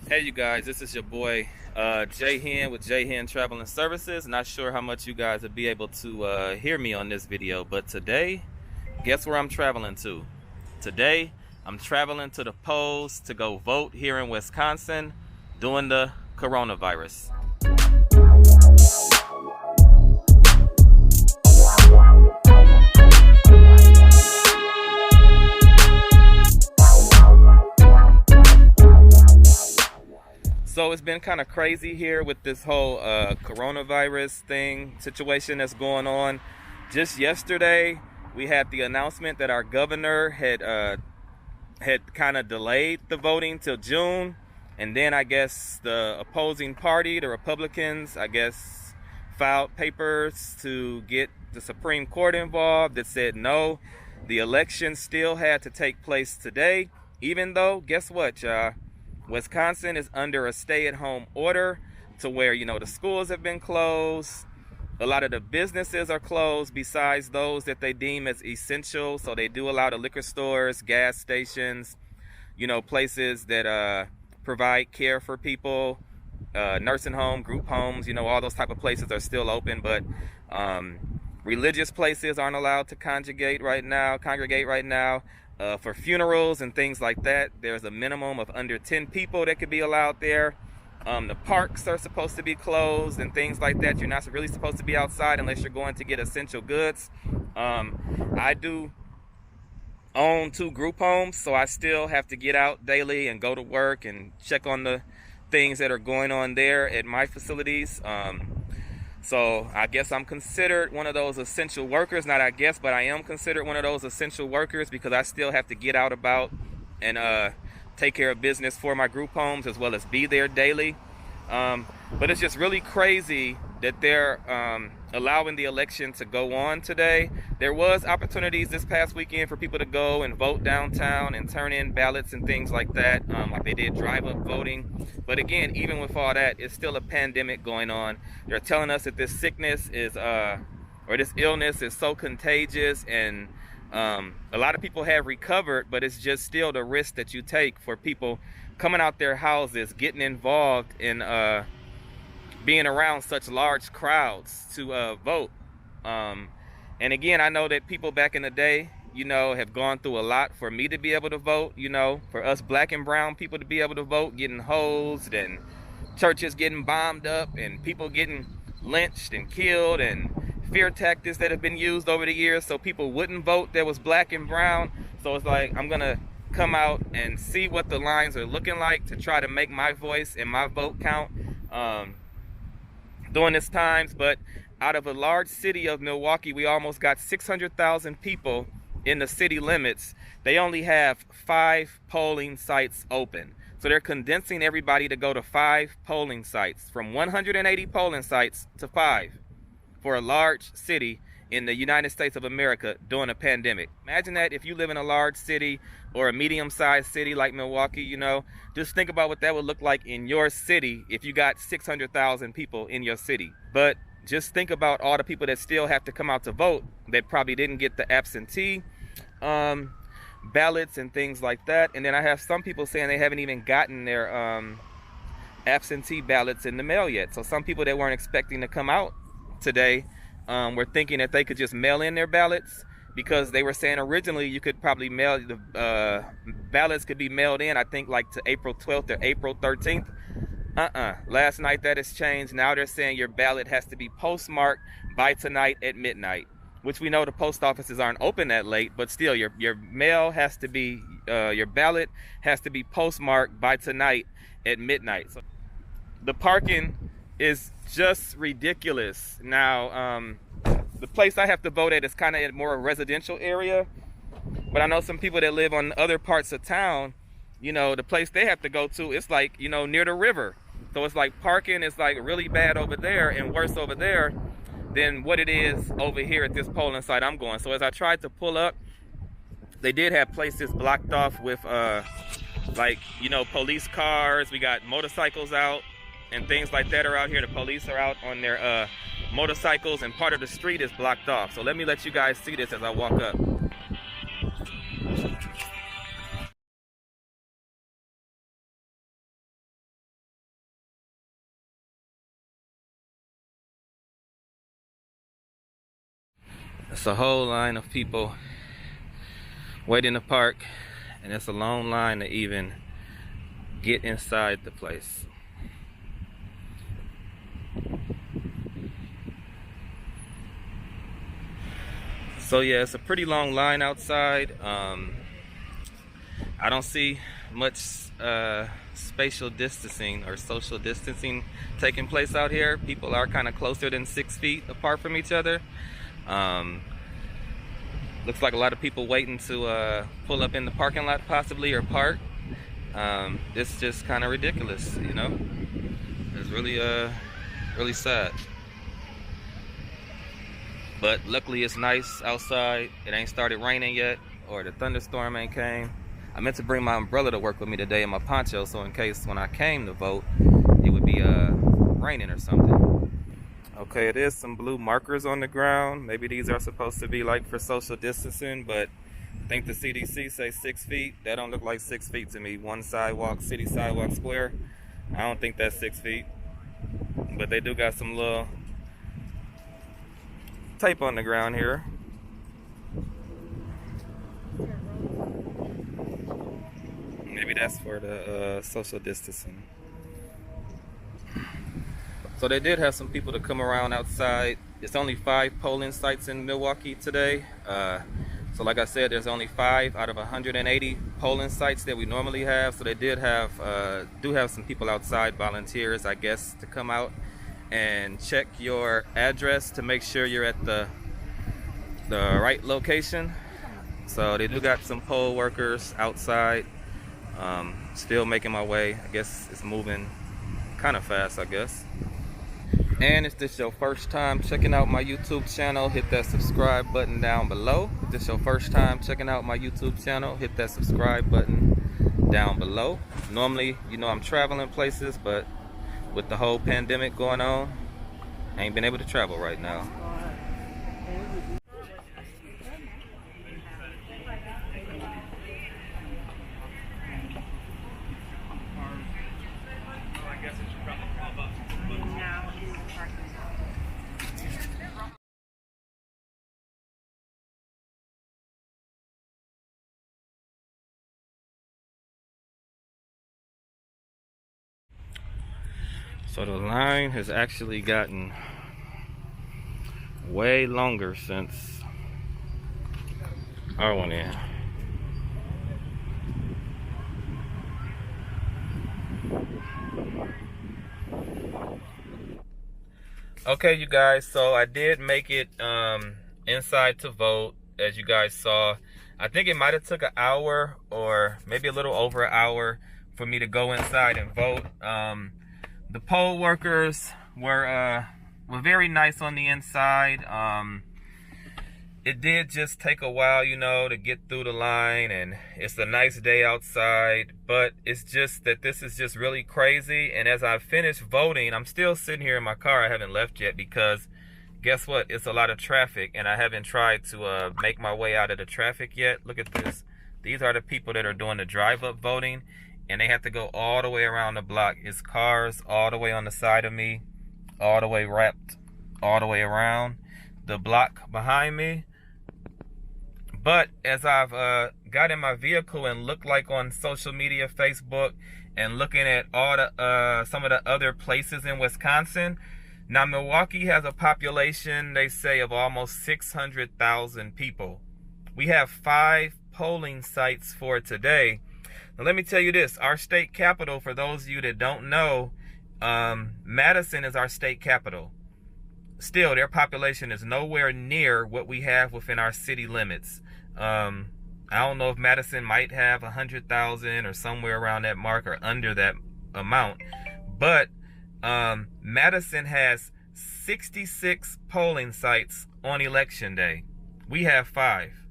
Hey you guys, this is your boy J-Hen with J-Hen Travel and Services. Not sure how much you guys will be able to hear me on this video, but today, guess where I'm traveling to? Today, I'm traveling to the polls to go vote here in Wisconsin during the coronavirus. So it's been kind of crazy here with this whole coronavirus situation that's going on. Just yesterday, we had the announcement that our governor had kind of delayed the voting till June, and then I guess the opposing party, the Republicans, I guess filed papers to get the Supreme Court involved that said no, the election still had to take place today, even though, guess what, y'all? Wisconsin is under a stay-at-home order to where, the schools have been closed. A lot of the businesses are closed besides those that they deem as essential. So they do allow the liquor stores, gas stations, places that provide care for people, nursing home, group homes, all those type of places are still open. But religious places aren't allowed to congregate right now. For funerals and things like that, there's a minimum of under 10 people that could be allowed there. The parks are supposed to be closed and things like that. You're not really supposed to be outside unless you're going to get essential goods. I do own 2 group homes, so I still have to get out daily and go to work and check on the things that are going on there at my facilities. So I guess I'm considered one of those essential workers. Not I guess, but I am considered one of those essential workers because I still have to get out about and take care of business for my group homes as well as be there daily. But it's just really crazy that they're allowing the election to go on today. There was opportunities this past weekend for people to go and vote downtown and turn in ballots and things like that. Like they did drive-up voting. But again, even with all that, it's still a pandemic going on. They're telling us that this sickness is, or this illness is so contagious, and a lot of people have recovered, but it's just still the risk that you take for people coming out their houses, getting involved in being around such large crowds to vote. And again, I know that people back in the day, have gone through a lot for me to be able to vote, for us black and brown people to be able to vote, getting hosed and churches getting bombed up and people getting lynched and killed and fear tactics that have been used over the years so people wouldn't vote that was black and brown. So it's like, I'm gonna come out and see what the lines are looking like to try to make my voice and my vote count during this times. But out of a large city of Milwaukee, we almost got 600,000 people in the city limits. They only have 5 polling sites open. So they're condensing everybody to go to 5 polling sites, from 180 polling sites to 5 for a large city in the United States of America during a pandemic. Imagine that if you live in a large city or a medium-sized city like Milwaukee, just think about what that would look like in your city if you got 600,000 people in your city. But just think about all the people that still have to come out to vote that probably didn't get the absentee ballots and things like that. And then I have some people saying they haven't even gotten their absentee ballots in the mail yet. So some people that weren't expecting to come out today were thinking that they could just mail in their ballots, because they were saying originally you could probably mail the ballots could be mailed in, I think, like to April 12th or April 13th. Last night that has changed. Now they're saying your ballot has to be postmarked by tonight at midnight, which we know the post offices aren't open that late, but still your mail has to be, your ballot has to be postmarked by tonight at midnight. So the parking is just ridiculous. Now, the place I have to vote at is kind of in more a residential area, but I know some people that live on other parts of town, the place they have to go to, it's like, near the river. So it's like parking is like really bad over there and worse over there than what it is over here at this polling site I'm going. So as I tried to pull up, they did have places blocked off with police cars. We got motorcycles out and things like that are out here. The police are out on their motorcycles, and part of the street is blocked off. So let me let you guys see this as I walk up. It's a whole line of people waiting to park, and it's a long line to even get inside the place. So yeah, it's a pretty long line outside. I don't see much spatial distancing or social distancing taking place out here. People are kind of closer than 6 feet apart from each other. Looks like a lot of people waiting to pull up in the parking lot possibly, or park. It's just kind of ridiculous, you know. It's really sad. But luckily it's nice outside. It ain't started raining yet, or the thunderstorm ain't came. I meant to bring my umbrella to work with me today and my poncho, so in case when I came to vote, it would be raining or something. Okay, it is some blue markers on the ground. Maybe these are supposed to be like for social distancing, but I think the CDC say 6 feet. That don't look like 6 feet to me. One sidewalk, city sidewalk square. I don't think that's 6 feet. But they do got some little tape on the ground here. Maybe that's for the social distancing. So they did have some people to come around outside. It's only 5 polling sites in Milwaukee today. So like I said, there's only 5 out of 180 polling sites that we normally have. So they did have, do have some people outside, volunteers, I guess, to come out and check your address to make sure you're at the right location. So they do got some poll workers outside. Still making my way. I guess it's moving kind of fast, I guess. And if this is your first time checking out my YouTube channel, hit that subscribe button down below. If this is your first time checking out my YouTube channel, hit that subscribe button down below. Normally, you know, I'm traveling places, but with the whole pandemic going on, I ain't been able to travel right now. So the line has actually gotten way longer since I went in. Okay, you guys, so I did make it inside to vote, as you guys saw. I think it might have took an hour or maybe a little over an hour for me to go inside and vote. The poll workers were very nice on the inside. It did just take a while, you know, to get through the line, and it's a nice day outside, but it's just that this is just really crazy. And as I finished voting, I'm still sitting here in my car. I haven't left yet because guess what? It's a lot of traffic, and I haven't tried to make my way out of the traffic yet. Look at this. These are the people that are doing the drive-up voting, and they have to go all the way around the block. It's cars all the way on the side of me, all the way wrapped, all the way around the block behind me. But as I've got in my vehicle and looked like on social media, Facebook, and looking at all the some of the other places in Wisconsin, now Milwaukee has a population, they say, of almost 600,000 people. We have 5 polling sites for today. Now let me tell you this, our state capital, for those of you that don't know, Madison is our state capital. Still, their population is nowhere near what we have within our city limits. I don't know if Madison might have 100,000 or somewhere around that mark or under that amount, but Madison has 66 polling sites on election day. We have 5.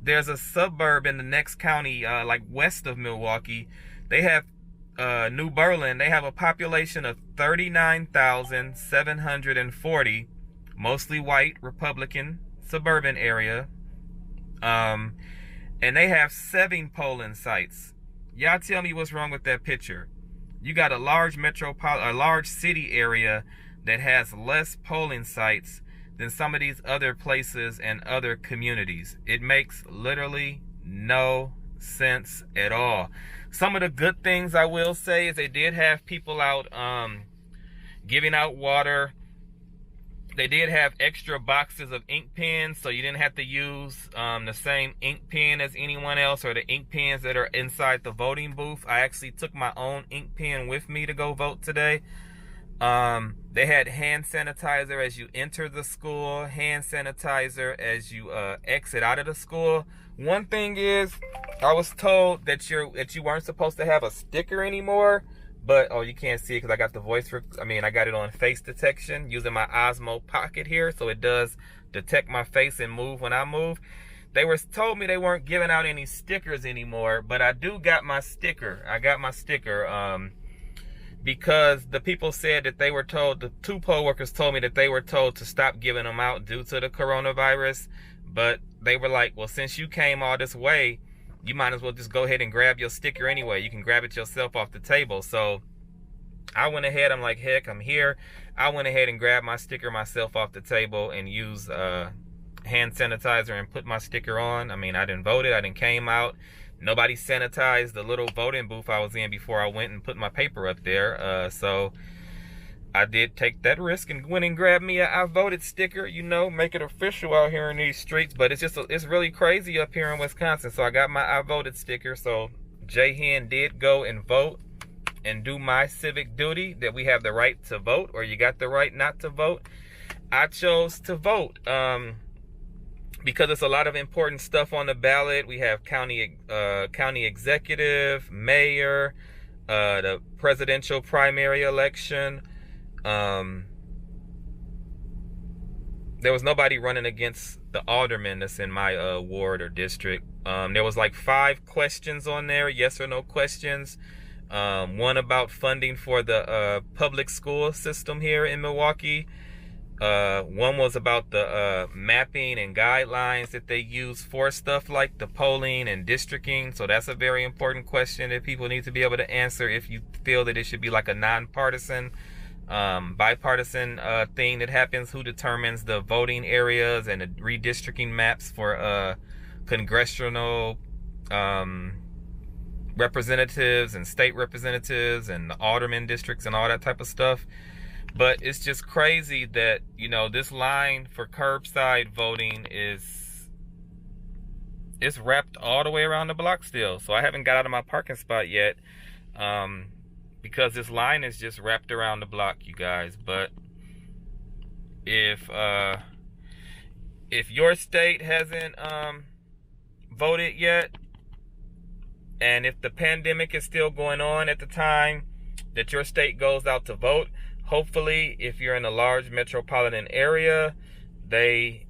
There's a suburb in the next county, like west of Milwaukee. They have New Berlin. They have a population of 39,740, mostly white, Republican, suburban area. And they have 7 polling sites. Y'all tell me what's wrong with that picture. You got a large large city area that has less polling sites than some of these other places and other communities. It makes literally no sense at all. Some of the good things I will say is they did have people out giving out water. They did have extra boxes of ink pens, so you didn't have to use the same ink pen as anyone else, or the ink pens that are inside the voting booth. I actually took my own ink pen with me to go vote today. They had hand sanitizer as you enter the school, hand sanitizer as you exit out of the school. One thing is, I was told that you weren't supposed to have a sticker anymore. But, oh, you can't see it because I got the I got it on face detection using my Osmo Pocket here. So it does detect my face and move when I move. They told me they weren't giving out any stickers anymore. But I got my sticker. Because the people said that they were told, the two poll workers told me that they were told to stop giving them out due to the coronavirus. But they were like, well, since you came all this way, you might as well just go ahead and grab your sticker anyway. You can grab it yourself off the table. So I went ahead. I'm like, heck, I'm here. I went ahead and grabbed my sticker myself off the table and used hand sanitizer and put my sticker on. I mean, I didn't vote it. I didn't came out. Nobody sanitized the little voting booth I was in before I went and put my paper up there. So I did take that risk and went and grabbed me a I voted sticker, you know, make it official out here in these streets. But it's really crazy up here in Wisconsin. So I got my I voted sticker. So J-Hen did go and vote and do my civic duty, that we have the right to vote, or you got the right not to vote. I chose to vote because there's a lot of important stuff on the ballot. We have county executive, mayor, the presidential primary election. There was nobody running against the alderman that's in my ward or district. There was like 5 questions on there, yes or no questions. One about funding for the public school system here in Milwaukee. One was about the mapping and guidelines that they use for stuff like the polling and districting. So that's a very important question that people need to be able to answer if you feel that it should be like a nonpartisan, bipartisan thing that happens. Who determines the voting areas and the redistricting maps for congressional representatives and state representatives and the alderman districts and all that type of stuff. But it's just crazy that, you know, this line for curbside voting it's wrapped all the way around the block still. So I haven't got out of my parking spot yet because this line is just wrapped around the block, you guys. But if your state hasn't voted yet, and if the pandemic is still going on at the time that your state goes out to vote, hopefully, if you're in a large metropolitan area, they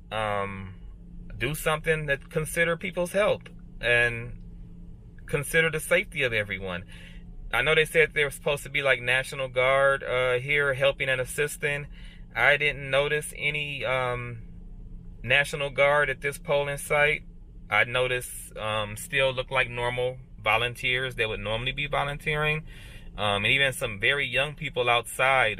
do something that consider people's health and consider the safety of everyone. I know they said there was supposed to be like National Guard here helping and assisting. I didn't notice any National Guard at this polling site. I noticed still look like normal volunteers that would normally be volunteering. And even some very young people outside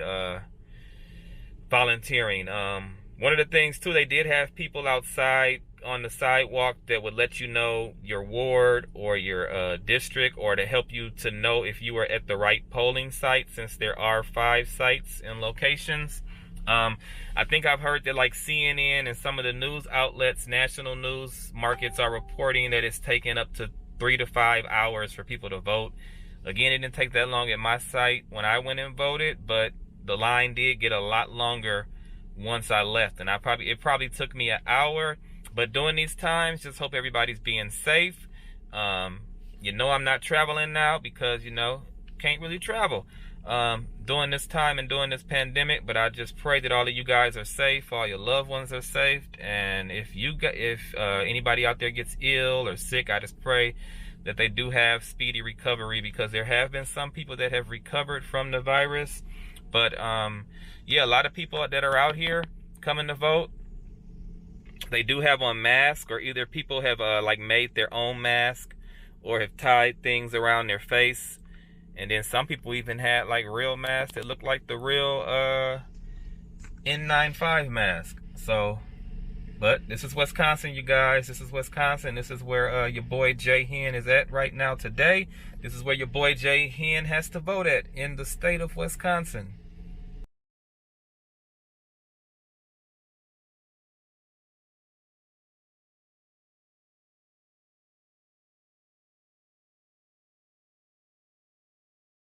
volunteering. One of the things too, they did have people outside on the sidewalk that would let you know your ward or your district, or to help you to know if you are at the right polling site, since there are 5 sites and locations. I think I've heard that like CNN and some of the news outlets, national news markets, are reporting that it's taken up to 3 to 5 hours for people to vote. Again, it didn't take that long at my site when I went and voted, but the line did get a lot longer once I left, and it probably took me an hour. But during these times, just hope everybody's being safe. You know, I'm not traveling now because, you know, can't really travel during this time and during this pandemic. But I just pray that all of you guys are safe, all your loved ones are safe, and if anybody out there gets ill or sick, I just pray that they do have speedy recovery, because there have been some people that have recovered from the virus. But yeah, a lot of people that are out here coming to vote, they do have on masks, or either people have like made their own mask or have tied things around their face. And then some people even had like real masks that look like the real N95 mask. So, but this is Wisconsin, you guys. This is Wisconsin. This is where your boy J-Hen is at right now today. This is where your boy J-Hen has to vote at in the state of Wisconsin.